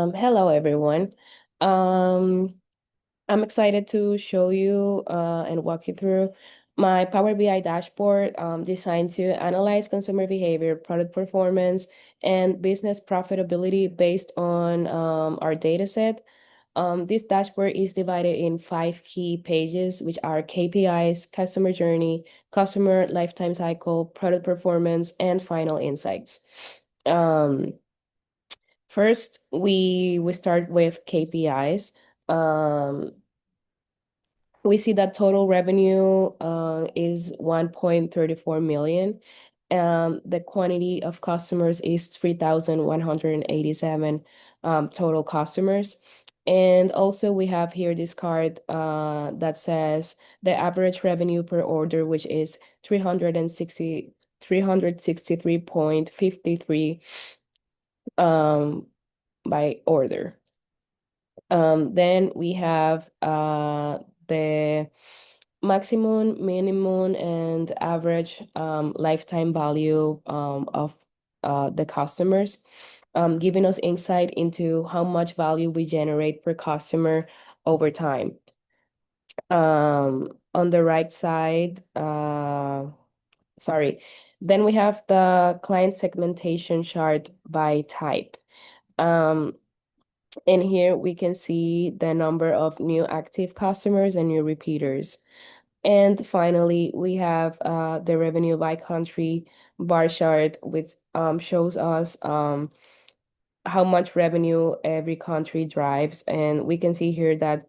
Hello everyone. Um, I'm excited to show you and walk you through my Power BI dashboard designed to analyze consumer behavior, product performance, and business profitability based on our data set. This dashboard is divided in five key pages, which are KPIs, customer journey, customer lifetime cycle, product performance, and final insights. Um, First, we start with KPIs. Um, we see that total revenue is 1.34 million. The quantity of customers is 3,187 total customers. And also we have here this card that says the average revenue per order, which is 363.53 um, by order. Then we have the maximum, minimum, and average lifetime value of the customers, giving us insight into how much value we generate per customer over time. On the right side, sorry, then we have the client segmentation chart by type. Um, in here, we can see the number of new active customers and new repeaters. And finally, we have the revenue by country bar chart, which shows us how much revenue every country drives. And we can see here that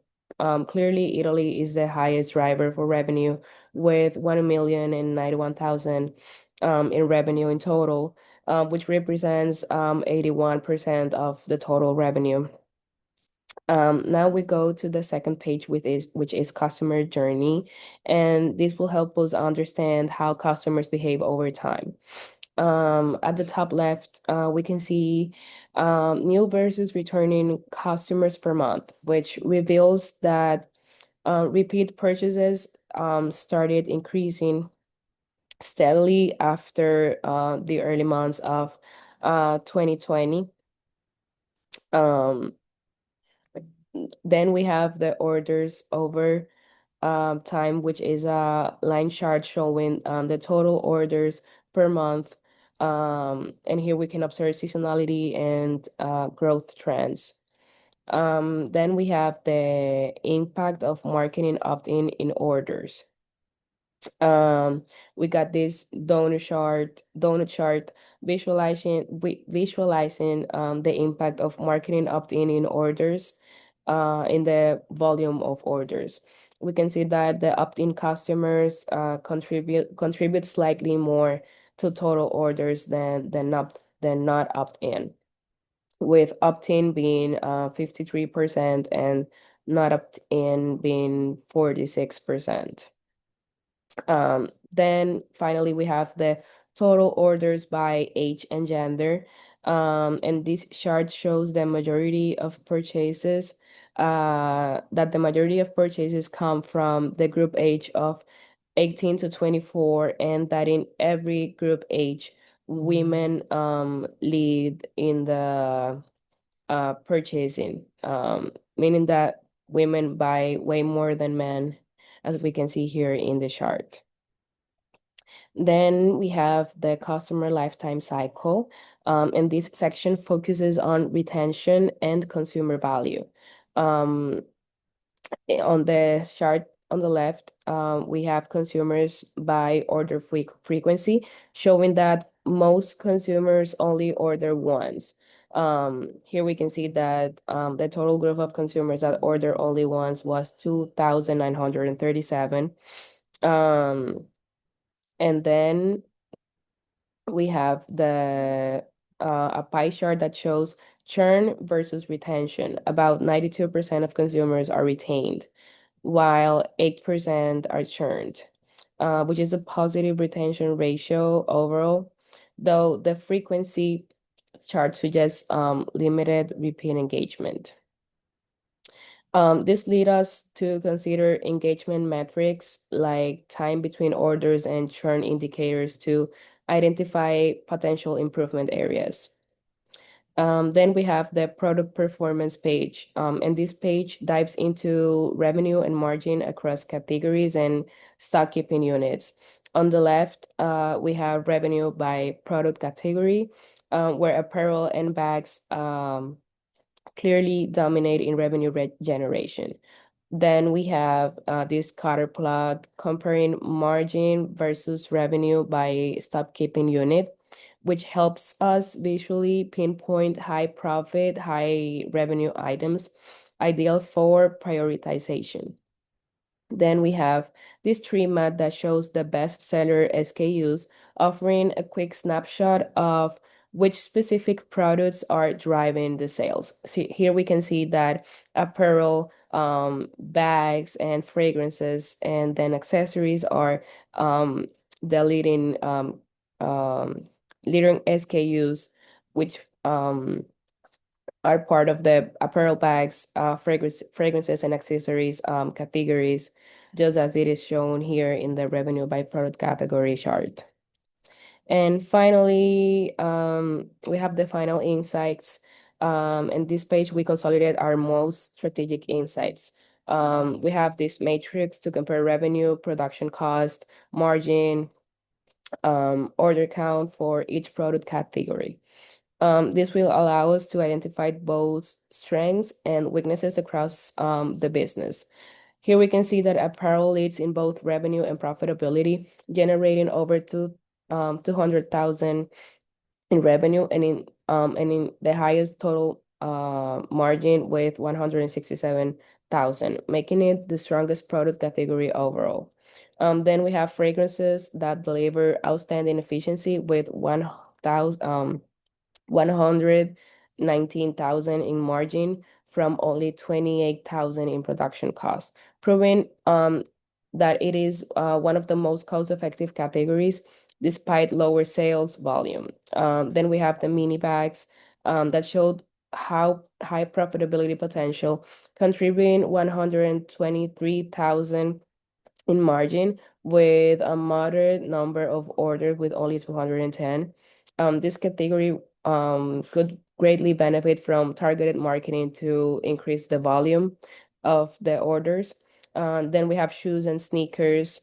clearly Italy is the highest driver for revenue with 1,091,000 in revenue in total, which represents 81% of the total revenue. Now we go to the second page which is customer journey, and this will help us understand how customers behave over time. At the top left, we can see new versus returning customers per month, which reveals that repeat purchases started increasing steadily after the early months of 2020. Um, Then we have the orders over time, which is a line chart showing the total orders per month. And here we can observe seasonality and growth trends. Then we have the impact of marketing opt-in in orders. Um, we got this donut chart visualizing the impact of marketing opt-in in orders in the volume of orders. We can see that the opt-in customers contribute slightly more to total orders than not opt-in, with opt-in being 53% and not opt-in being 46%. Then finally, we have the total orders by age and gender. And this chart shows the majority of purchases, that the majority of purchases come from the group age of 18 to 24, and that in every group age, women lead in the purchasing, meaning that women buy way more than men, as we can see here in the chart. Then we have the customer lifetime cycle, and this section focuses on retention and consumer value. Um, on the chart on the left, we have consumers by order frequency, showing that most consumers only order once. Here we can see that the total group of consumers that order only once was 2,937. Um, and then we have the a pie chart that shows churn versus retention. About 92% of consumers are retained, while 8% are churned, which is a positive retention ratio overall, though the frequency chart suggests limited repeat engagement. This lead us to consider engagement metrics like time between orders and churn indicators to identify potential improvement areas. Then we have the product performance page, and this page dives into revenue and margin across categories and stock keeping units. On the left, we have revenue by product category, where apparel and bags clearly dominate in revenue generation. Then we have this scatter plot comparing margin versus revenue by stock keeping unit, which helps us visually pinpoint high profit, high revenue items, ideal for prioritization. Then we have this tree mat that shows the bestseller SKUs, offering a quick snapshot of which specific products are driving the sales. See, here we can see that apparel, bags, and fragrances, and then accessories are the um, leading SKUs, which are part of the apparel bags, fragrances and accessories categories, just as it is shown here in the revenue by product category chart. And finally, we have the final insights. In this page, we consolidate our most strategic insights. We have this matrix to compare revenue, production cost, margin, order count for each product category. This will allow us to identify both strengths and weaknesses across the business. Here we can see that apparel leads in both revenue and profitability, generating over 200,000 in revenue and in the highest total margin with 167,000, making it the strongest product category overall. Then we have fragrances that deliver outstanding efficiency with 119,000 in margin from only 28,000 in production costs, proving that it is one of the most cost-effective categories despite lower sales volume. Then we have the mini bags that showed how high profitability potential, contributing 123,000 in margin with a moderate number of orders with only 210. This category could greatly benefit from targeted marketing to increase the volume of the orders. Then we have shoes and sneakers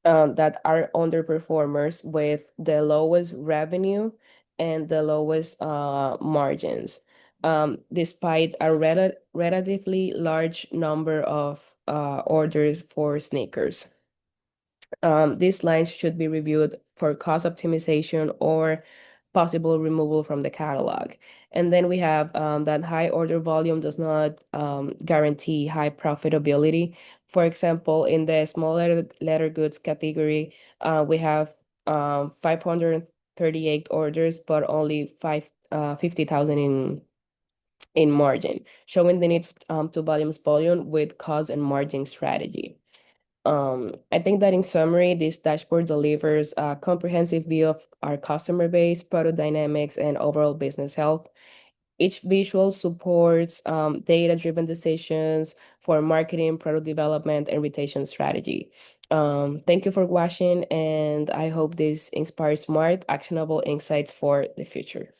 that are underperformers with the lowest revenue and the lowest margins, despite a relatively large number of orders for sneakers. These lines should be reviewed for cost optimization or possible removal from the catalog. And then we have that high order volume does not guarantee high profitability. For example, in the small letter goods category, we have 538 orders, but only 50,000 in margin, showing the need to balance volume with cost and margin strategy. I think that in summary, this dashboard delivers a comprehensive view of our customer base, product dynamics, and overall business health. Each visual supports data-driven decisions for marketing, product development, and retention strategy. Thank you for watching, and I hope this inspires smart, actionable insights for the future.